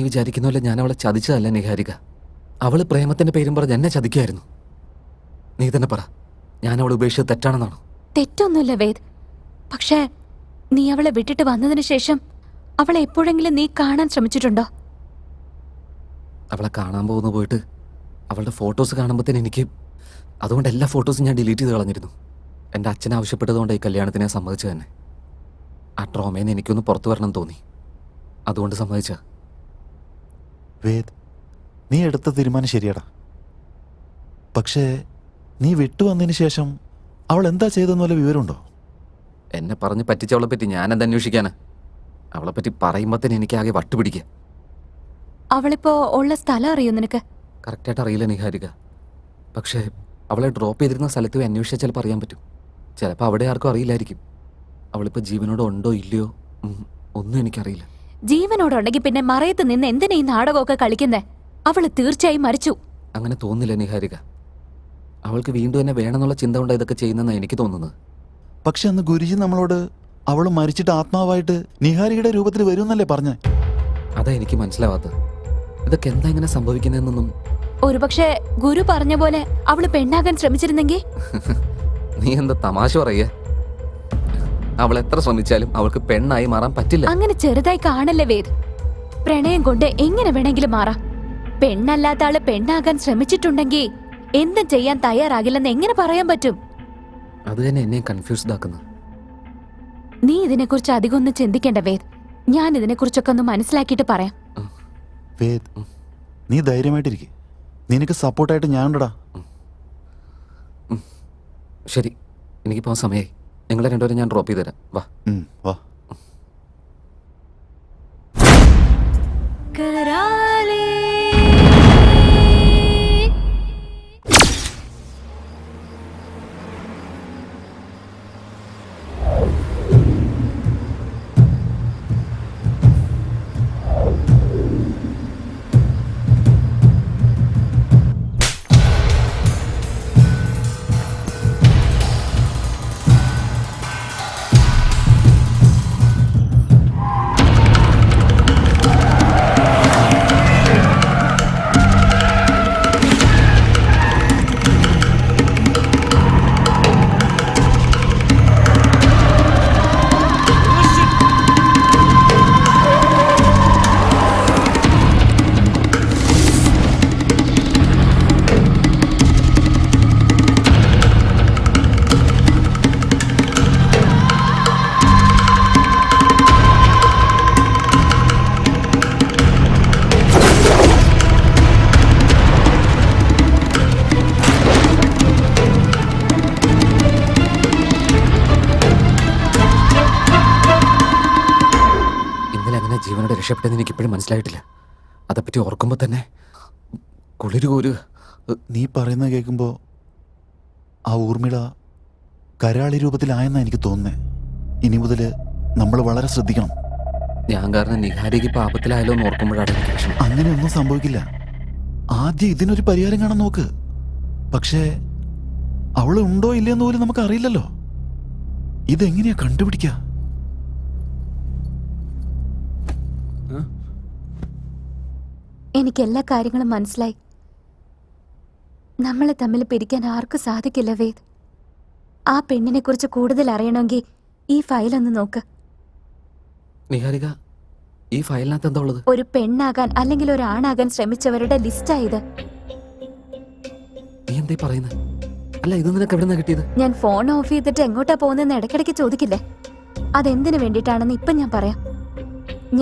വിചാരിക്കുന്ന പോലെ ഞാൻ അവളെ ചതിച്ചതല്ല നിഹാരിക. അവള് പ്രേമത്തിന്റെ പേരും പറഞ്ഞ് എന്നെ ചതിക്കായിരുന്നു. നീ തന്നെ പറ, ഞാൻ അവളെ ഉപേക്ഷിച്ചത് തെറ്റാണെന്നാണോ? തെറ്റൊന്നുമില്ല വേദ്. പക്ഷേ നീ അവളെ വിട്ടിട്ട് വന്നതിന് ശേഷം അവളെ എപ്പോഴെങ്കിലും നീ കാണാൻ ശ്രമിച്ചിട്ടുണ്ടോ? അവളെ കാണാൻ പോയിട്ട് അവളുടെ ഫോട്ടോസ് കാണുമ്പോഴത്തേന് എനിക്ക് അതുകൊണ്ട് എല്ലാ ഫോട്ടോസും ഞാൻ ഡിലീറ്റ് ചെയ്ത് കളഞ്ഞിരുന്നു. എൻ്റെ അച്ഛൻ ആവശ്യപ്പെട്ടതുകൊണ്ട് ഈ കല്യാണത്തിന് ഞാൻ സമ്മതിച്ചു തന്നെ. ആ ട്രോമയിൽ നിന്ന് എനിക്കൊന്ന് പുറത്തു വരണം തോന്നി, അതുകൊണ്ട് സമ്മതിച്ച. വേദ്, നീ എടുത്ത തീരുമാനം ശരിയാടാ. പക്ഷേ നീ വിട്ടുവന്നതിന് ശേഷം അവൾ എന്താ ചെയ്തെന്ന് വല്ല വിവരമുണ്ടോ? എന്നെ പറഞ്ഞ് പറ്റിച്ചവളെ പറ്റി ഞാൻ എന്താ അന്വേഷിക്കാനാ? അവളെ പറ്റി പറയുമ്പോഴത്തേന് എനിക്ക് ആകെ വട്ടുപിടിക്കുക. അവളിപ്പോ ഉള്ള സ്ഥലം അറിയോ നിനക്ക്? കറക്റ്റായിട്ട് അറിയില്ല നിഹാരിക. പക്ഷേ അവളെ ഡ്രോപ്പ് ചെയ്തിരുന്ന സ്ഥലത്ത് പോയി അന്വേഷിച്ചാൽ ചിലപ്പോൾ അറിയാൻ പറ്റും. ചിലപ്പോൾ അവിടെ ആർക്കും അറിയില്ലായിരിക്കും. അവളിപ്പോൾ ജീവനോടെ ഉണ്ടോ ഇല്ലയോ ഒന്നും എനിക്കറിയില്ല. ജീവനോടുണ്ടെങ്കിൽ പിന്നെ മറയത്ത് നിന്ന് എന്തിനാ ഈ നാടകമൊക്കെ കളിക്കുന്നേ? അവള് തീർച്ചയായും മരിച്ചു. അങ്ങനെ തോന്നുന്നില്ല നിഹാരിക. അവൾക്ക് വീണ്ടും എന്നെ വേണമെന്നുള്ള ചിന്ത കൊണ്ട് ഇതൊക്കെ ചെയ്യുന്നതെന്നാണ് എനിക്ക് തോന്നുന്നത്. പക്ഷെ അന്ന് ഗുരുജി നമ്മളോട് അവൾ മരിച്ചിട്ട് ആത്മാവായിട്ട് നിഹാരിയുടെ രൂപത്തിൽ വരുമെന്നല്ലേ പറഞ്ഞേ? അതാ എനിക്ക് മനസ്സിലാവാത്തത്. ഇതൊക്കെ എന്താ ഇങ്ങനെ സംഭവിക്കുന്നതെന്നൊന്നും. ഒരുപക്ഷെ ഗുരു പറഞ്ഞ പോലെ അവള് പെണ്ണാകാൻ ശ്രമിച്ചിരുന്നെങ്കിൽ? നീ എന്താ തമാശ പറയ? അവൾ എത്ര ശ്രമിച്ചാലും അവൾക്ക് പെണ്ണായി മാറാൻ പറ്റില്ല. അങ്ങനെ ചെറുതായി കാണല്ലേ വേദ്. പ്രണയം കൊണ്ട് എങ്ങനെ വേണമെങ്കിലും മാറാം. പെണ്ണല്ലാത്ത ആള് പെണ്ണാകാൻ ശ്രമിച്ചിട്ടുണ്ടെങ്കിൽ എന്തും ചെയ്യാൻ തയ്യാറാകില്ലെന്ന് എങ്ങനെ പറയാൻ പറ്റും? അത് തന്നെ എന്നെ കൺഫ്യൂസ്ഡ് ആക്കുന്നത്. നീ ഇതിനെക്കുറിച്ച് അധികം ഒന്നും ചിന്തിക്കേണ്ട വേദ്. ഞാൻ ഇതിനെക്കുറിച്ചൊക്കെ ഒന്ന് മനസ്സിലാക്കിയിട്ട് പറയാം. വേദ്, നീ ധൈര്യമായിട്ടിരിക്കെ. നിനക്ക് സപ്പോർട്ടായിട്ട് ഞാനുണ്ടടാ. ശരി, എനിക്കിപ്പോൾ സമയമായി. നിങ്ങളെ രണ്ടുപേരും ഞാൻ ഡ്രോപ്പ് ചെയ്ത് തരാം. വാ വാ. ജീവനോടെ രക്ഷപ്പെട്ടെന്ന് എനിക്ക് ഇപ്പോഴും മനസ്സിലായിട്ടില്ല. അതേപ്പറ്റി ഓർക്കുമ്പോൾ തന്നെ കുളിരുകോരു. നീ പറയുന്നത് കേൾക്കുമ്പോൾ ആ ഊർമിള കരാളി രൂപത്തിലായെന്നാണ് എനിക്ക് തോന്നുന്നത്. ഇനി മുതൽ നമ്മൾ വളരെ ശ്രദ്ധിക്കണം. ഞാൻ കാരണം നിഹാരിക്ക് പാപത്തിലായാലോ എന്ന് ഓർക്കുമ്പോഴാണ് എനിക്ക് വിഷമം. അങ്ങനെയൊന്നും സംഭവിക്കില്ല. ആദ്യം ഇതിനൊരു പരിഹാരം കാണാൻ നോക്ക്. പക്ഷേ അവൾ ഉണ്ടോ ഇല്ലയെന്ന് പോലും നമുക്ക് അറിയില്ലല്ലോ. ഇതെങ്ങനെയാ കണ്ടുപിടിക്കുക? എനിക്ക് എല്ലാ കാര്യങ്ങളും മനസ്സിലായി. നമ്മളെ തമ്മിൽ പിരിക്കാൻ ആർക്കും സാധിക്കില്ല വേദ്. ആ പെണ്ണിനെ കുറിച്ച് കൂടുതൽ അറിയണമെങ്കിൽ ഈ ഫയൽ ഒന്ന് നോക്ക്. നിഹാരിക, ഈ ഫയലിനകത്ത് എന്താ ഉള്ളത്? ഒരു പെണ്ണാകാൻ അല്ലെങ്കിൽ ഒരു ആണാകാൻ ശ്രമിച്ചവരുടെ ലിസ്റ്റായത്. നീ എന്താ പറയുന്നത്? അല്ല, ഇത് നിനക്ക് എവിടെ നിന്നാ കിട്ടിയത്? ഞാൻ ഫോൺ ഓഫ് ചെയ്തിട്ട് എങ്ങോട്ടാ പോകുന്നതെന്ന് ഇടയ്ക്കിടയ്ക്ക് ചോദിക്കില്ലേ? അതെന്തിനു വേണ്ടിയിട്ടാണെന്ന് ഇപ്പം ഞാൻ പറയാം.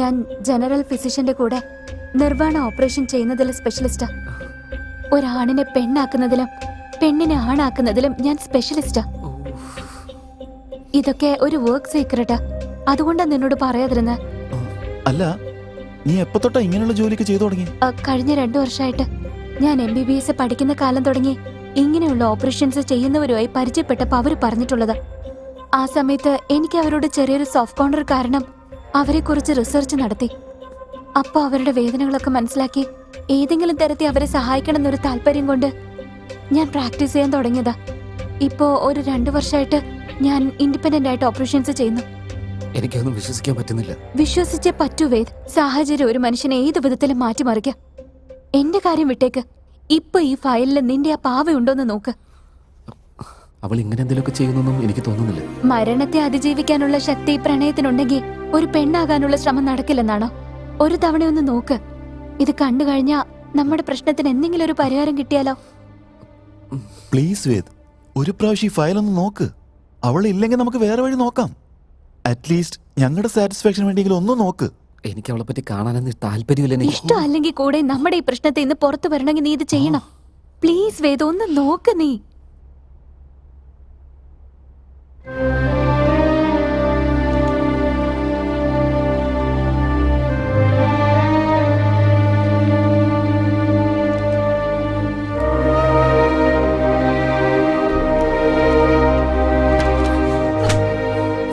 ഞാൻ ജനറൽ ഫിസിഷ്യന്റെ കൂടെ നിർവ്വാണ ഓപ്പറേഷൻ ചെയ്യുന്നതിൽ സ്പെഷ്യലിസ്റ്റാ. ഒരാണിനെ പെണ്ണാക്കുന്നതിലും പെണ്ണിനെ ആണാക്കുന്നതിലും ഞാൻ സ്പെഷ്യലിസ്റ്റാ. ഇതൊക്കെ ഒരു വർക്ക് സീക്രട്ടാ. അതുകൊണ്ടാ നിന്നോട് പറയാതിരുന്ന. അല്ല, നീ എപ്പോ തൊട്ടാ ഇങ്ങനെയുള്ള ജോലിക്ക് ചെയ്തു തുടങ്ങി? കഴിഞ്ഞ 2 വർഷമായിട്ട്. ഞാൻ MBBS പഠിക്കുന്ന കാലം തുടങ്ങി ഇങ്ങനെയുള്ള ഓപ്പറേഷൻസ് ചെയ്യുന്നവരുമായി പരിചയപ്പെട്ടപ്പോൾ അവര് പറഞ്ഞിട്ടുള്ളത്. ആ സമയത്ത് എനിക്ക് അവരോട് ചെറിയൊരു സോഫ്റ്റ് കോർണർ കാരണം അവരെ കുറിച്ച് റിസർച്ച് നടത്തി. അപ്പൊ അവരുടെ വേദനകളൊക്കെ മനസ്സിലാക്കി ഏതെങ്കിലും തരത്തിൽ അവരെ സഹായിക്കണം എന്നൊരു താല്പര്യം കൊണ്ട് ഞാൻ പ്രാക്ടീസ് ചെയ്യാൻ തുടങ്ങിയതാ. ഇപ്പോ ഒരു 2 വർഷമായിട്ട് ഞാൻ ഇൻഡിപെൻഡന്റ് ആയിട്ട് ഓപ്പറേഷൻസ് ചെയ്യുന്നു. എനിക്കൊന്നും വിശ്വസിക്കാൻ പറ്റുന്നില്ല. വിശ്വസിച്ചേ പറ്റൂ വേദ്. സാഹചര്യം ഒരു മനുഷ്യനെ ഏത് വിധത്തിലും മാറ്റിമറിക്കാം. എന്റെ കാര്യം വിട്ടേക്ക്. ഇപ്പൊ ഈ ഫയലിൽ നിന്റെ ആ പാവയുണ്ടോന്ന് നോക്ക്. അവൾ ഇങ്ങനെ എന്തെങ്കിലുമൊക്കെ ചെയ്യുന്നൊന്നും എനിക്ക് തോന്നുന്നില്ല. മരണത്തെ അതിജീവിക്കാനുള്ള ശക്തി പ്രണയത്തിനുണ്ടെങ്കിൽ ഒരു പെണ്ണാകാനുള്ള ശ്രമം നടക്കില്ലെന്നാണോ? ഒരു തവണയൊന്ന് നോക്ക്. ഇത് കണ്ടു കഴിഞ്ഞാ നമ്മുടെ പ്രശ്നത്തിന് എന്തെങ്കിലും ഒരു പരിഹാരം കിട്ടിയാലോ? പ്ലീസ് വേദ്, ഒരു പ്രാവശ്യം ഈ ഫയൽ ഒന്ന് നോക്ക്. അവൾ ഇല്ലെങ്കിൽ നമുക്ക് വേറെ വഴി നോക്കാം. അറ്റ്ലീസ്റ്റ് ഞങ്ങളുടെ സാറ്റിസ്ഫാക്ഷൻ വേണ്ടിയെങ്കിലും ഒന്ന് നോക്ക്. എനിക്ക് അവളെ പറ്റി കാണാനൊന്നും താല്പര്യമില്ല. എനിക്ക് ഇഷ്ടം അല്ലെങ്കിൽ കൂടെ നമ്മുടെ ഈ പ്രശ്നത്തെ ഇന്ന് പുറത്തു വരണമെങ്കിൽ നീ ഇത് ചെയ്യണം. പ്ലീസ് വേദ, ഒന്ന് നോക്ക് നീ.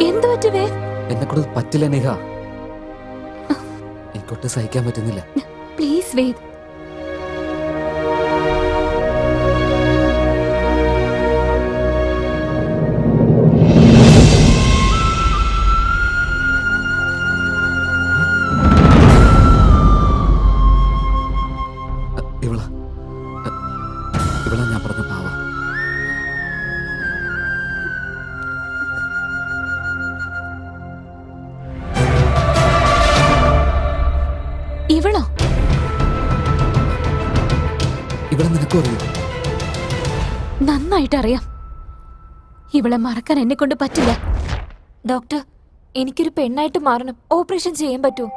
എന്തു പറ്റി വേദ്? എന്നെക്കൂടെ പറ്റില്ല നേഹ. എനിക്കൊട്ട് സഹിക്കാൻ പറ്റുന്നില്ല. പ്ലീസ് വേദ്. ഇവളാ ഞാൻ പറഞ്ഞ പാവ. ഇവളോ? ഇവിടെ നിനക്കും അറിയോ? നന്നായിട്ടറിയാം. ഇവളെ മറക്കാൻ എന്നെ കൊണ്ട് പറ്റില്ല. ഡോക്ടർ, എനിക്കൊരു പെണ്ണായിട്ട് മാറണം. ഓപ്പറേഷൻ ചെയ്യാൻ പറ്റുമോ?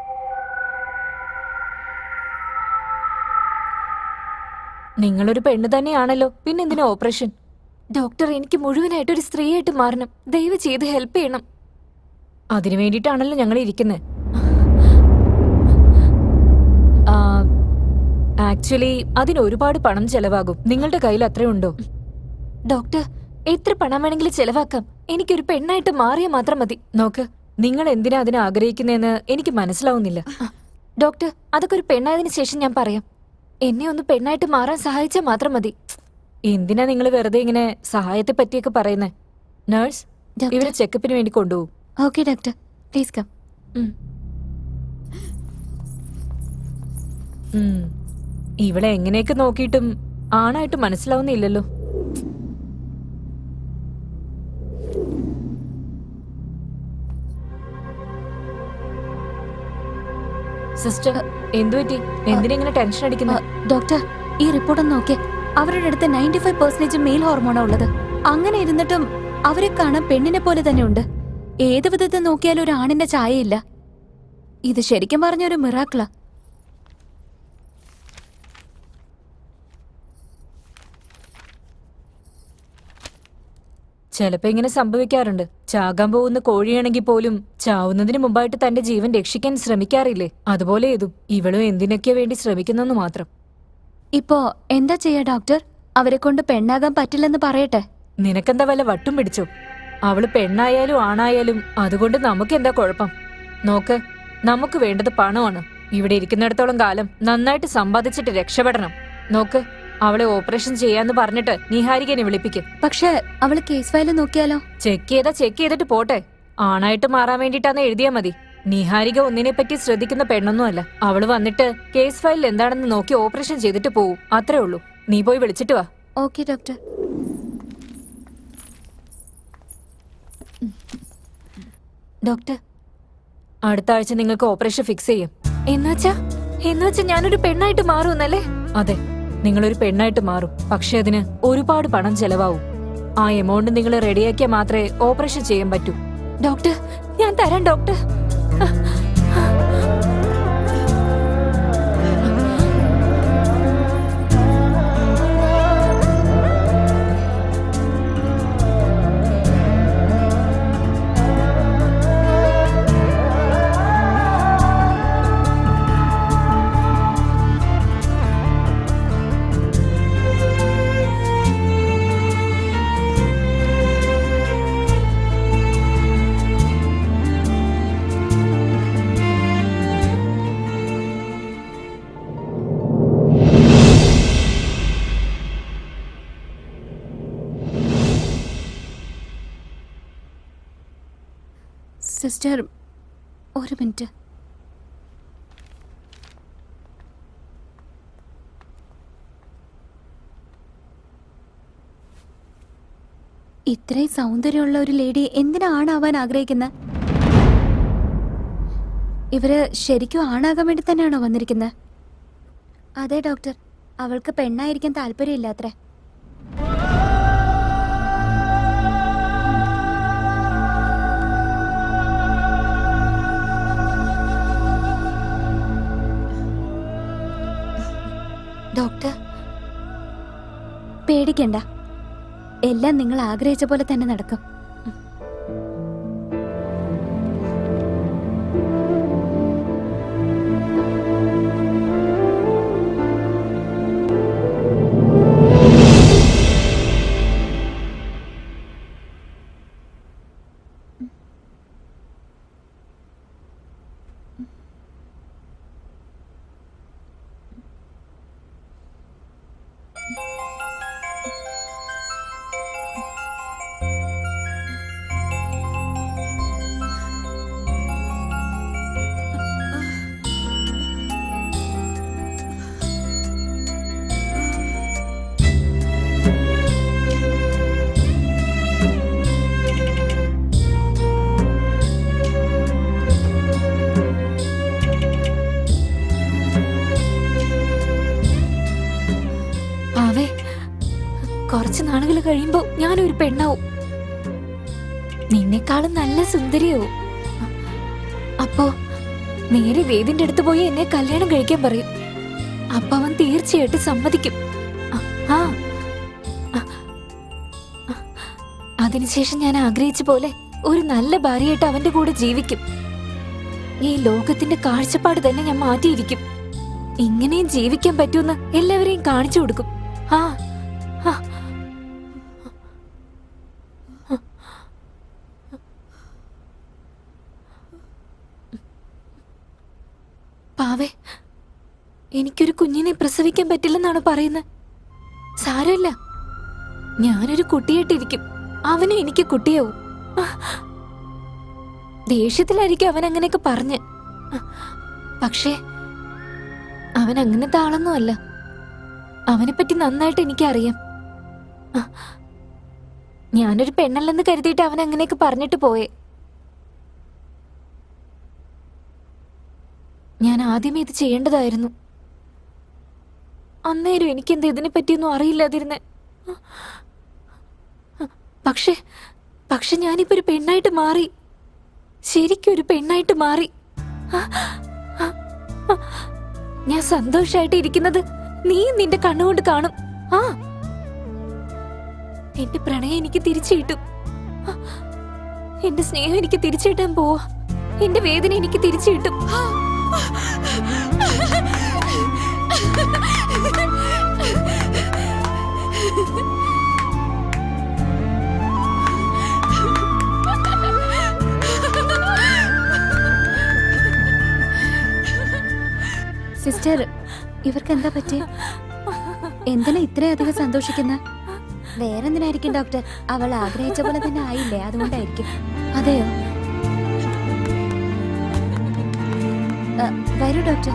നിങ്ങളൊരു പെണ്ണ് തന്നെയാണല്ലോ, പിന്നെന്തിനാ ഓപ്പറേഷൻ? ഡോക്ടർ, എനിക്ക് മുഴുവനായിട്ട് ഒരു സ്ത്രീയായിട്ട് മാറണം. ദയവ് ചെയ്ത് ഹെൽപ്പ് ചെയ്യണം. അതിനു വേണ്ടിയിട്ടാണല്ലോ ഞങ്ങൾ ഇരിക്കുന്നത്. ആക്ച്വലി അതിന് ഒരുപാട് പണം ചെലവാകും. നിങ്ങളുടെ കയ്യിൽ അത്രയുണ്ടോ? ഡോക്ടർ, എത്ര പണം വേണമെങ്കിലും ചെലവാക്കാം. എനിക്കൊരു പെണ്ണായിട്ട് മാറിയാൽ മാത്രം മതി. നോക്ക്, നിങ്ങൾ എന്തിനാ അതിനെ ആഗ്രഹിക്കുന്നതെന്ന് എനിക്ക് മനസ്സിലാവുന്നില്ല. ഡോക്ടർ, അതൊക്കെ ഒരു പെണ്ണായതിനു ശേഷം ഞാൻ പറയാം. എന്നെ ഒന്ന് പെണ്ണായിട്ട് മാറാൻ സഹായിച്ചാൽ മാത്രം മതി. എന്തിനാ നിങ്ങൾ വെറുതെ ഇങ്ങനെ സഹായത്തെ പറ്റിയൊക്കെ പറയുന്നേ? നഴ്സ്, ഇവരെ ചെക്കപ്പിന് വേണ്ടി കൊണ്ടുപോകും. Okay doctor, please come. ഇവിടെ എങ്ങനെയൊക്കെ നോക്കിയിട്ടും ആണായിട്ട് മനസ്സിലാവുന്നില്ലല്ലോ. സിസ്റ്റർ, എന്തുപറ്റി? എന്തിനെങ്ങനെ ടെൻഷൻ അടിക്കുന്നത്? ഡോക്ടർ, ഈ റിപ്പോർട്ട് ഒന്ന് നോക്കിയേ. അവരുടെ അടുത്ത് 95% മെയിൽ ഹോർമോണാ ഉള്ളത്. അങ്ങനെ ഇരുന്നിട്ടും അവരെ കാണാൻ പെണ്ണിനെ പോലെ തന്നെ ഉണ്ട്. ഏത് വിധത്തിൽ നോക്കിയാലും ഒരു ആണിന്റെ ചായയില്ല. ഇത് ശരിക്കും പറഞ്ഞൊരു മിറാക്കിളാ. ചിലപ്പോ ഇങ്ങനെ സംഭവിക്കാറുണ്ട്. ചാകാൻ പോകുന്ന കോഴിയാണെങ്കിൽ പോലും ചാവുന്നതിന് മുമ്പായിട്ട് തന്റെ ജീവൻ രക്ഷിക്കാൻ ശ്രമിക്കാറില്ലേ? അതുപോലെ ഇതും. ഇവളും എന്തിനൊക്കെ വേണ്ടി ശ്രമിക്കുന്നെന്ന് മാത്രം. ഇപ്പോ എന്താ ചെയ്യാ ഡോക്ടർ? അവരെ കൊണ്ട് പെണ്ണാകാൻ പറ്റില്ലെന്ന് പറയട്ടെ? നിനക്കെന്താ വല്ല വട്ടും പിടിച്ചോ? അവള് പെണ്ണായാലും ആണായാലും അതുകൊണ്ട് നമുക്ക് എന്താ കുഴപ്പം? നോക്ക്, നമുക്ക് വേണ്ടത് പണമാണ്. ഇവിടെ ഇരിക്കുന്നിടത്തോളം കാലം നന്നായിട്ട് സമ്പാദിച്ചിട്ട് രക്ഷപ്പെടണം. നോക്ക്, അവളെ ഓപ്പറേഷൻ ചെയ്യാന്ന് പറഞ്ഞിട്ട് നിഹാരികനെ വിളിപ്പിക്കും. പക്ഷെ അവള് കേസ് ഫയൽ നോക്കിയാലോ? ചെക്ക് ചെയ്തിട്ട് പോട്ടെ. ആണായിട്ട് മാറാൻ വേണ്ടിട്ടാന്ന് എഴുതിയാ മതി. നിഹാരിക ഒന്നിനെ പറ്റി ശ്രദ്ധിക്കുന്ന പെണ്ണൊന്നുമല്ല. അവള് വന്നിട്ട് കേസ് ഫയലിൽ എന്താണെന്ന് നോക്കി ഓപ്പറേഷൻ ചെയ്തിട്ട് പോവും. അത്രേ ഉള്ളൂ. നീ പോയി വിളിച്ചിട്ട് വാ. Okay doctor. ഡോക്ടർ, അടുത്ത ആഴ്ച നിങ്ങൾക്ക് ഓപ്പറേഷൻ ഫിക്സ് ചെയ്യും. എന്നുവെച്ചാ ഞാനൊരു പെണ്ണായിട്ട് മാറുമെന്നല്ലേ? അതെ, നിങ്ങളൊരു പെണ്ണായിട്ട് മാറും. പക്ഷെ അതിന് ഒരുപാട് പണം ചെലവാവും. ആ എമൗണ്ട് നിങ്ങൾ റെഡിയാക്കിയാൽ മാത്രമേ ഓപ്പറേഷൻ ചെയ്യാൻ പറ്റൂ. ഡോക്ടർ, ഞാൻ തരാം ഡോക്ടർ. സിസ്റ്റർ, ഒരു മിനിറ്റ്. ഇത്രയും സൗന്ദര്യമുള്ള ഒരു ലേഡി എന്തിനാ ആണാവാൻ ആഗ്രഹിക്കുന്നത്? ഇവര് ശരിക്കും ആണാകാൻ വേണ്ടി തന്നെയാണോ വന്നിരിക്കുന്നത്? അതെ ഡോക്ടർ, അവൾക്ക് പെണ്ണായിരിക്കാൻ താല്പര്യമില്ലാത്രേ. ഡോക്ടർ പേടിക്കണ്ട, എല്ലാം നിങ്ങൾ ആഗ്രഹിച്ച പോലെ തന്നെ നടക്കും. കുറച്ച് നാളുകൾ കഴിയുമ്പോ ഞാനൊരു പെണ്ണാവും, നിന്നെക്കാളും നല്ല സുന്ദരിയാവും. അപ്പോ നേരെ വേദിന്റെ അടുത്ത് പോയി എന്നെ കല്യാണം കഴിക്കാൻ പറയും. അപ്പൊ അവൻ തീർച്ചയായിട്ടും സമ്മതിക്കും. അതിനുശേഷം ഞാൻ ആഗ്രഹിച്ച പോലെ ഒരു നല്ല ഭാര്യയായിട്ട് അവന്റെ കൂടെ ജീവിക്കും. ഈ ലോകത്തിന്റെ കാഴ്ചപ്പാട് തന്നെ ഞാൻ മാറ്റിയിരിക്കും. ഇങ്ങനെയും ജീവിക്കാൻ പറ്റുമെന്ന് എല്ലാവരെയും കാണിച്ചു കൊടുക്കും. പാവേ, എനിക്കൊരു കുഞ്ഞിനെ പ്രസവിക്കാൻ പറ്റില്ലെന്നാണ് പറയുന്നത്. സാരമില്ല, ഞാനൊരു കുട്ടിയായിട്ടിരിക്കും, അവനും എനിക്ക് കുട്ടിയാവും. ദേഷ്യത്തിലായിരിക്കും അവൻ അങ്ങനെയൊക്കെ പറഞ്ഞ്. പക്ഷേ അവൻ അങ്ങനത്തെ ആളൊന്നുമല്ല. അവനെപ്പറ്റി നന്നായിട്ട് എനിക്കറിയാം. ഞാനൊരു പെണ്ണല്ലെന്ന് കരുതിയിട്ട് അവൻ അങ്ങനെയൊക്കെ പറഞ്ഞിട്ട് പോയേ. ഞാൻ ആദ്യമേ ഇത് ചെയ്യേണ്ടതായിരുന്നു. അന്നേരം എനിക്കെന്താ ഇതിനെ പറ്റിയൊന്നും അറിയില്ലാതിരുന്നേ. പക്ഷെ ഞാനിപ്പോ ഒരു പെണ്ണായിട്ട് മാറി, ശരിക്കും ഒരു പെണ്ണായിട്ട് മാറി. ഞാൻ സന്തോഷായിട്ട് ഇരിക്കുന്നത് നീ നിന്റെ കണ്ണുകൊണ്ട് കാണും. എന്റെ പ്രണയം എനിക്ക് തിരിച്ചു കിട്ടും. എന്റെ സ്നേഹം എനിക്ക് തിരിച്ചു കിട്ടാൻ പോവാ. എന്റെ വേദന എനിക്ക് തിരിച്ചു കിട്ടും. സിസ്റ്റർ, ഇവർക്ക് എന്താ പറ്റിയ? എന്തിനാ ഇത്രയധികം സന്തോഷിക്കുന്ന? വേറെന്തിനായിരിക്കും ഡോക്ടർ? അവൾ ആഗ്രഹിച്ച പോലെ തന്നെ ആയില്ലേ, അതുകൊണ്ടായിരിക്കും. അതെയോ? വരൂ ഡോക്ടർ.